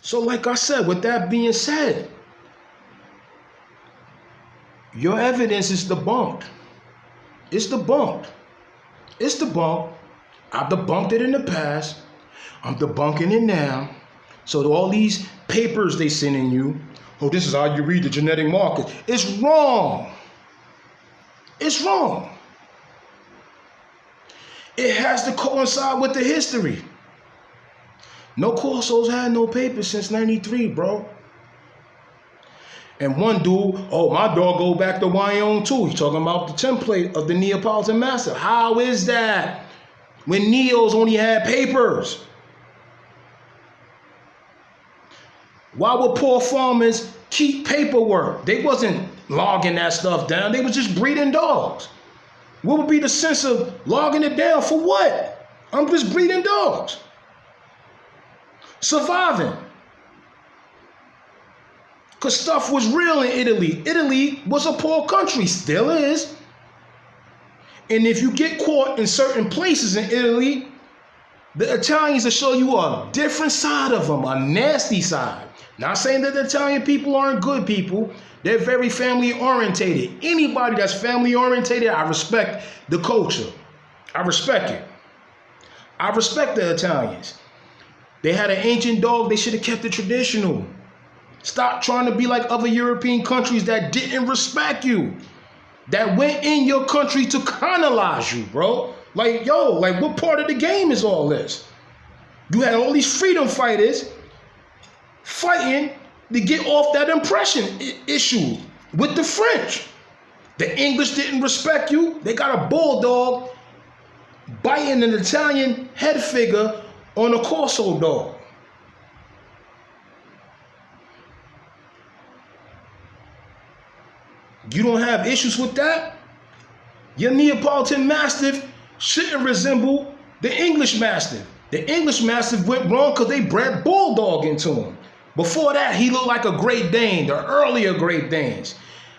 So like I said, with that being said, your evidence is debunked. It's debunked. It's debunked. I've debunked it in the past. I'm debunking it now. So all these papers they sending you, oh, this is how you read the genetic markers. It's wrong. It's wrong. It has to coincide with the history. No Corsos had no papers since 93, bro. And one dude, oh, my dog go back to Wyoming too. He's talking about the template of the Neapolitan Mastiff. How is that? When Neos only had papers. Why would poor farmers keep paperwork? They wasn't logging that stuff down. They was just breeding dogs. What would be the sense of logging it down for what? I'm just breeding dogs. Surviving. Because stuff was real in Italy. Italy was a poor country, still is. And if you get caught in certain places in Italy, the Italians will show you a different side of them, a nasty side. Not saying that the Italian people aren't good people. They're very family orientated. Anybody that's family orientated, I respect the culture. I respect it. I respect the Italians. They had an ancient dog. They should have kept it traditional. Stop trying to be like other European countries that didn't respect you. That went in your country to colonize you, bro. Like, yo, like what part of the game is all this? You had all these freedom fighters fighting to get off that impression issue with the French. The English didn't respect you. They got a bulldog biting an Italian head figure on a Corso dog. You don't have issues with that? Your Neapolitan Mastiff shouldn't resemble the English Mastiff. The English Mastiff went wrong because they bred Bulldog into him. Before that, he looked like a Great Dane, the earlier Great Danes.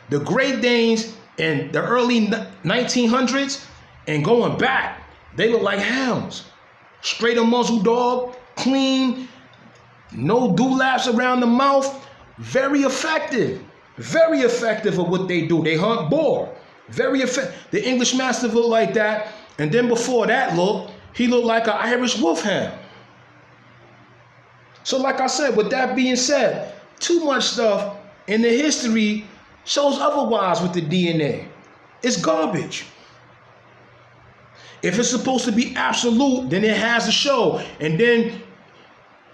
The Great Danes in the early 1900s and going back, they look like hounds. Straight a muzzle dog, clean, no dewlaps around the mouth. Very effective. Very effective at what they do. They hunt boar. Very effective. The English Mastiff looked like that. And then before that look, he looked like an Irish Wolfhound. So like I said, with that being said, too much stuff in the history shows otherwise with the DNA. It's garbage. If it's supposed to be absolute, then it has to show. And then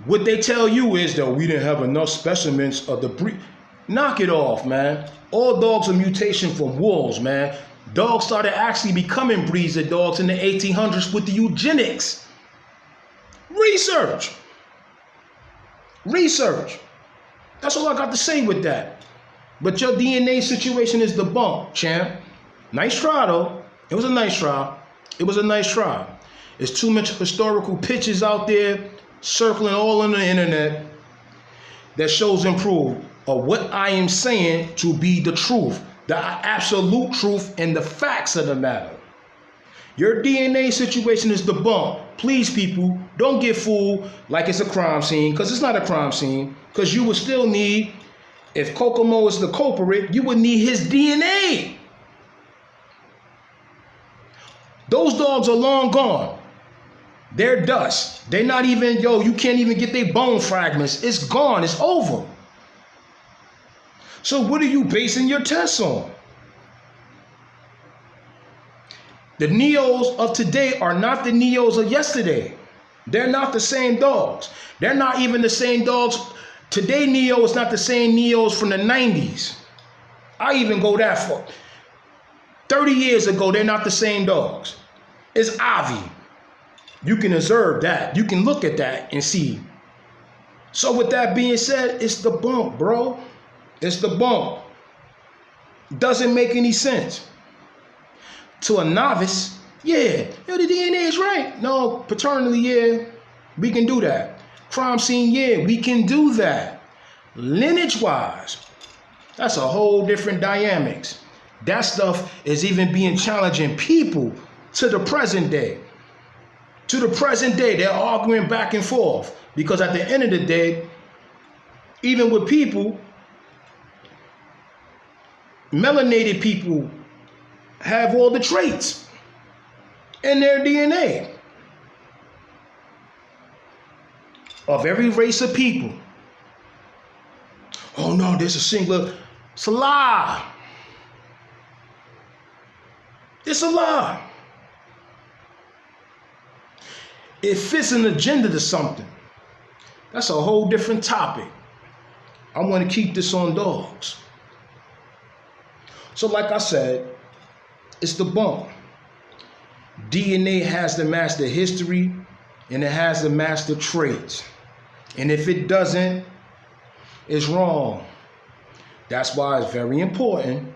what they tell you is that we didn't have enough specimens of the breed. Knock it off, man. All dogs are mutation from wolves, man. Dogs started actually becoming breeds of dogs in the 1800s with the eugenics. Research. Research. That's all I got to say with that. But your DNA situation is debunked, champ. Nice try, though. It was a nice try. It was a nice try. There's too much historical pictures out there circling all on the internet that shows and prove of what I am saying to be the truth, the absolute truth and the facts of the matter. Your DNA situation is debunked. Please, people, don't get fooled like it's a crime scene, because it's not a crime scene, because you would still need, if Kokomo is the culprit, you would need his DNA. Those dogs are long gone. They're dust. They're not even, yo, you can't even get their bone fragments. It's gone. It's over. So what are you basing your tests on? The Neos of today are not the Neos of yesterday. They're not the same dogs. They're not even the same dogs. Today Neo is not the same Neos from the 90s. I even go that far. 30 years ago, they're not the same dogs. It's Avi. You can observe that. You can look at that and see. So with that being said, it's the bump, bro. It's the bump. Doesn't make any sense. To a novice, yeah, yo, the DNA is right. No, paternally, yeah, we can do that. Crime scene, yeah, we can do that. Lineage-wise, that's a whole different dynamics. That stuff is even being challenging people to the present day. To the present day, they're arguing back and forth because at the end of the day, Even with people, melanated people have all the traits in their DNA of every race of people. Oh no, there's a singular. It's a lie. It's a lie. It fits an agenda to something. That's a whole different topic. I want to keep this on dogs. So like I said, it's the bump. DNA has to match the history and it has to match the traits. And if it doesn't, it's wrong. That's why it's very important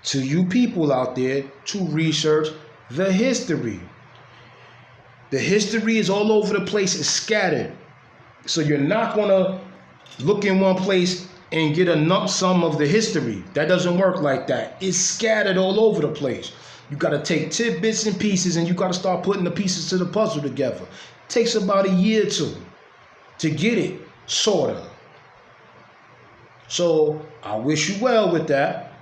to you people out there to research the history. The history is all over the place. It's scattered. So you're not going to look in one place and get a lump sum of the history. That doesn't work like that. It's scattered all over the place. You got to take tidbits and pieces and you got to start putting the pieces to the puzzle together. It takes about a year or two to get it, sort of. So I wish you well with that.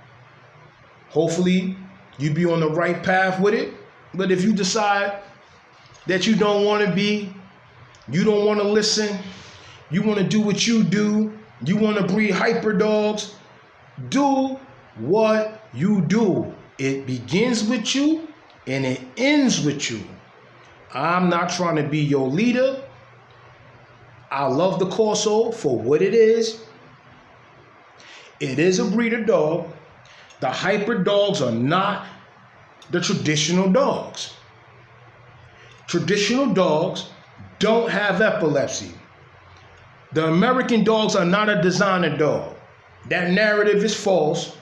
Hopefully you be on the right path with it. But if you decide that you don't want to be, you don't want to listen, you want to do what you do, you want to breed hyper dogs, do what you do. It begins with you and it ends with you. I'm not trying to be your leader. I love the Corso for what it is. It is a breeder dog. The hyper dogs are not the traditional dogs. Traditional dogs don't have epilepsy. The American dogs are not a designer dog. That narrative is false.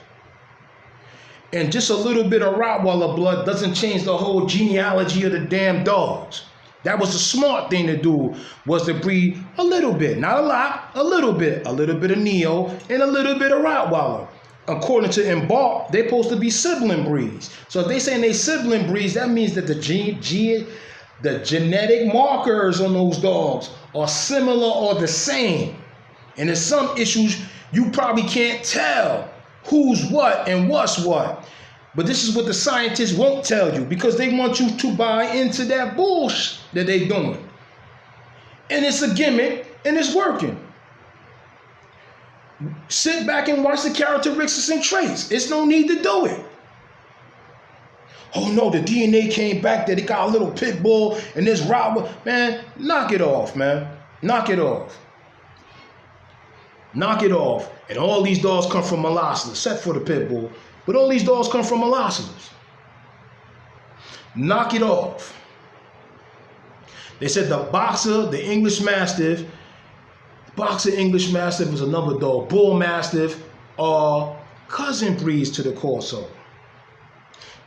And just a little bit of Rottweiler blood doesn't change the whole genealogy of the damn dogs. That was the smart thing to do, was to breed a little bit, not a lot, a little bit of Neo and a little bit of Rottweiler. According to Embark, they're supposed to be sibling breeds. So if they saying they sibling breeds, that means that the genetic markers on those dogs are similar or the same. And in some issues, you probably can't tell who's what and what's what. But this is what the scientists won't tell you because they want you to buy into that bullshit that they're doing. And it's a gimmick and it's working. Sit back and watch the characteristics and traits. It's no need to do it. Oh no, the DNA came back that it got a little pit bull and this robber. Man, knock it off, man. Knock it off. Knock it off. And all these dogs come from Molossers, except for the pit bull. But all these dogs come from Molossers. Knock it off. They said the boxer, the English Mastiff, boxer English Mastiff is another dog. Bull Mastiff are cousin breeds to the Corso.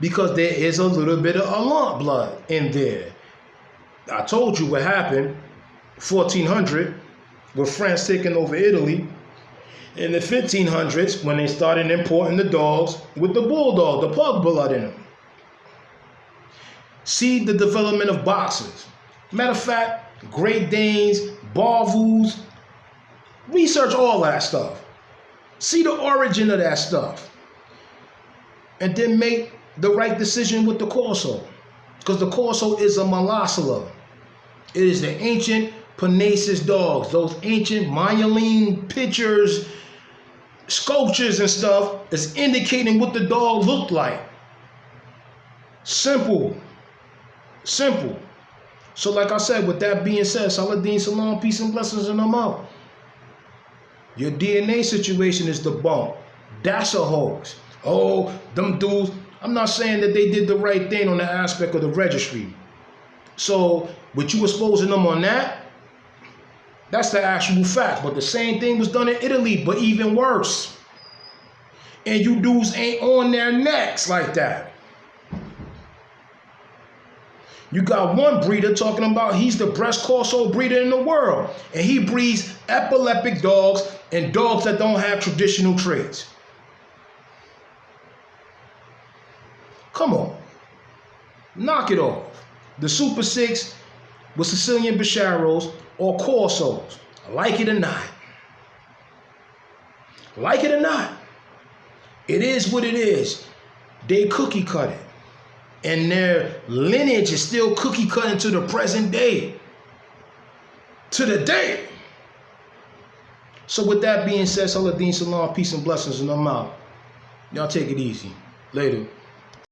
Because there is a little bit of Allant blood in there. I told you what happened 1400 with France taking over Italy. In the 1500s, when they started importing the dogs with the bulldog, the pug blood in them. See the development of boxers. Matter of fact, Great Danes, Barvus, research all that stuff. See the origin of that stuff. And then make the right decision with the Corso. Because the Corso is a Molosser. It is the ancient Pugnacious dogs. Those ancient myelin pictures, sculptures and stuff is indicating what the dog looked like. Simple. Simple. So like I said, with that being said, Saladin Salam, peace and blessings, and I'm out. Your DNA situation is the bump. That's a hoax. Oh, them dudes. I'm not saying that they did the right thing on the aspect of the registry. So, with you exposing them on that, that's the actual fact. But the same thing was done in Italy, but even worse. And you dudes ain't on their necks like that. You got one breeder talking about he's the best Corso breeder in the world. And he breeds epileptic dogs and dogs that don't have traditional traits. Come on. Knock it off. The Super 6 with Sicilian Bisharos or Corsos. Like it or not. Like it or not, it is what it is. They cookie cut it. And their lineage is still cookie cutting to the present day. To the day. So with that being said, Saladin Salam, peace and blessings, and I'm out. Y'all take it easy. Later.